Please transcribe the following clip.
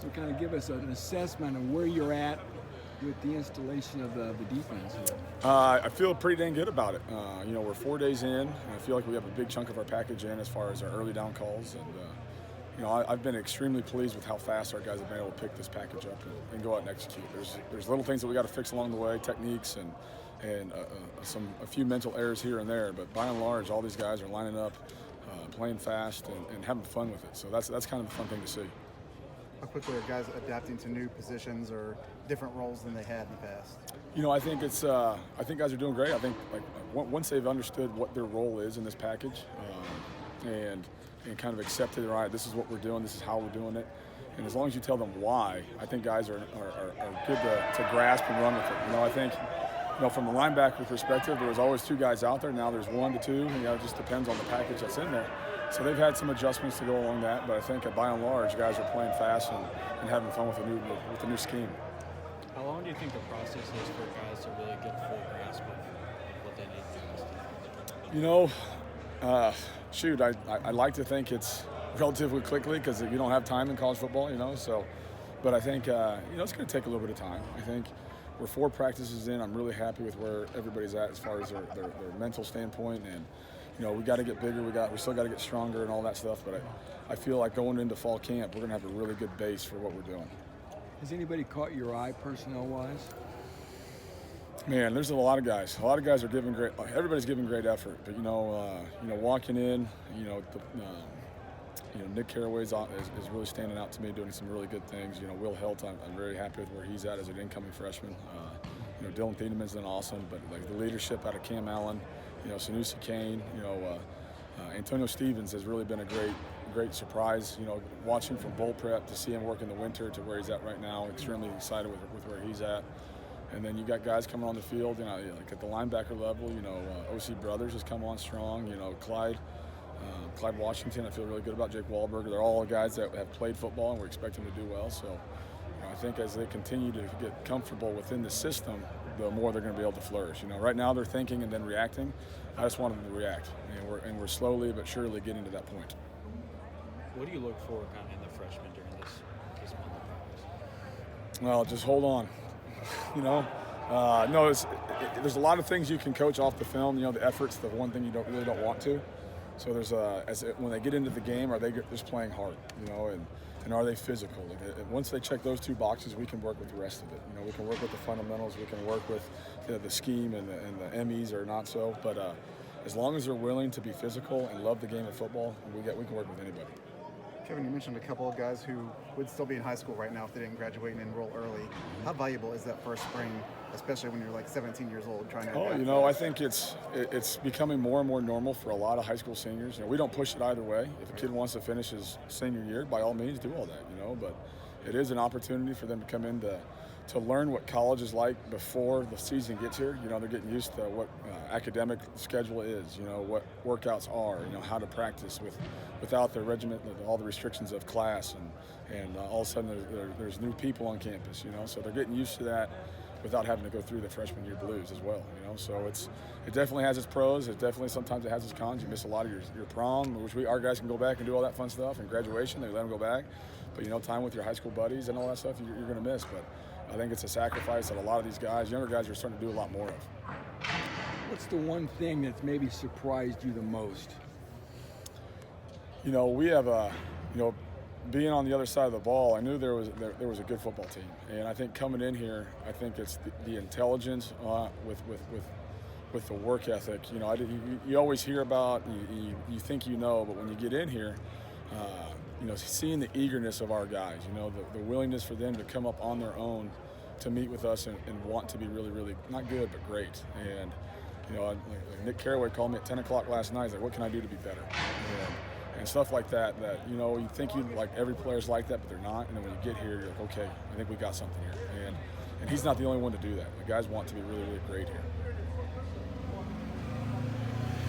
So kind of give us an assessment of where you're at with the installation of the defense here. I feel pretty dang good about it. We're 4 days in, and I feel like we have a big chunk of our package in as far as our early down calls. And I've been extremely pleased with how fast our guys have been able to pick this package up and go out and execute. There's little things that we got to fix along the way, techniques and a few mental errors here and there. But by and large, all these guys are lining up, playing fast, and having fun with it. So that's kind of the fun thing to see. How quickly are guys adapting to new positions or different roles than they had in the past? I think I think guys are doing great. I think once they've understood what their role is in this package, and kind of accepted, all right, this is what we're doing, this is how we're doing it, and as long as you tell them why, I think guys are good to grasp and run with it. I think from the linebacker perspective, there was always 2 guys out there. Now there's 1 to 2. It just depends on the package that's in there. So they've had some adjustments to go along that, but I think by and large, guys are playing fast and having fun with the new scheme. How long do you think the process is for guys to really get a full grasp of what they need to do? I like to think it's relatively quickly because you don't have time in college football, but I think, it's going to take a little bit of time. I think we're 4 practices in. I'm really happy with where everybody's at as far as their mental standpoint, and we got to get bigger. We still got to get stronger and all that stuff. But I feel like going into fall camp, we're going to have a really good base for what we're doing. Has anybody caught your eye personnel-wise? Man, there's a lot of guys. A lot of guys are giving great. Everybody's giving great effort. But walking in, Nick Carraway is really standing out to me, doing some really good things. Will Helt, I'm very happy with where he's at as an incoming freshman. Dylan Thiedeman's been awesome, but the leadership out of Cam Allen, Sanusi Kane, Antonio Stevens has really been a great surprise. Watching from bowl prep to see him work in the winter to where he's at right now, extremely excited with where he's at. And then you got guys coming on the field, like at the linebacker level. O.C. Brothers has come on strong. Clyde Washington, I feel really good about. Jake Wahlberger. They're all guys that have played football, and we expect them to do well. So I think as they continue to get comfortable within the system, the more they're going to be able to flourish. Right now they're thinking and then reacting. I just want them to react, and we're slowly but surely getting to that point. What do you look for kind of in the freshmen during this month of practice? Well, just hold on. There's a lot of things you can coach off the film. The effort's the one thing you really don't want to. So there's when they get into the game, are they just playing hard? And are they physical? Once they check those 2 boxes, we can work with the rest of it. We can work with the fundamentals. We can work with the scheme and the MEs or not so. But as long as they're willing to be physical and love the game of football, we can work with anybody. Kevin, you mentioned a couple of guys who would still be in high school right now if they didn't graduate and enroll early. How valuable is that first spring, especially when you're like 17 years old trying to I think it's becoming more and more normal for a lot of high school seniors. We don't push it either way. If a kid wants to finish his senior year, by all means do all that, but it is an opportunity for them to come in to learn what college is like before the season gets here. They're getting used to what academic schedule is, what workouts are, how to practice without the regiment, all the restrictions of class, and all of a sudden there's new people on campus, so they're getting used to that without having to go through the freshman year blues as well, so it definitely has its pros. It definitely sometimes it has its cons. You miss a lot of your prom, which our guys can go back and do all that fun stuff, and graduation, they let them go back, but time with your high school buddies and all that stuff you're going to miss. But I think it's a sacrifice that a lot of these guys, younger guys, are starting to do a lot more of. What's the one thing that's maybe surprised you the most? We have being on the other side of the ball, I knew there was a good football team, and I think coming in here, I think it's the intelligence with the work ethic. You always hear about, you think but when you get in here, seeing the eagerness of our guys, the willingness for them to come up on their own to meet with us and want to be really, really not good but great. And like Nick Carraway called me at 10 o'clock last night. He's like, what can I do to be better? And stuff like that you think every player's like that, but they're not. And then when you get here, you're like, okay, I think we got something here. And he's not the only one to do that. The guys want to be really, really great here.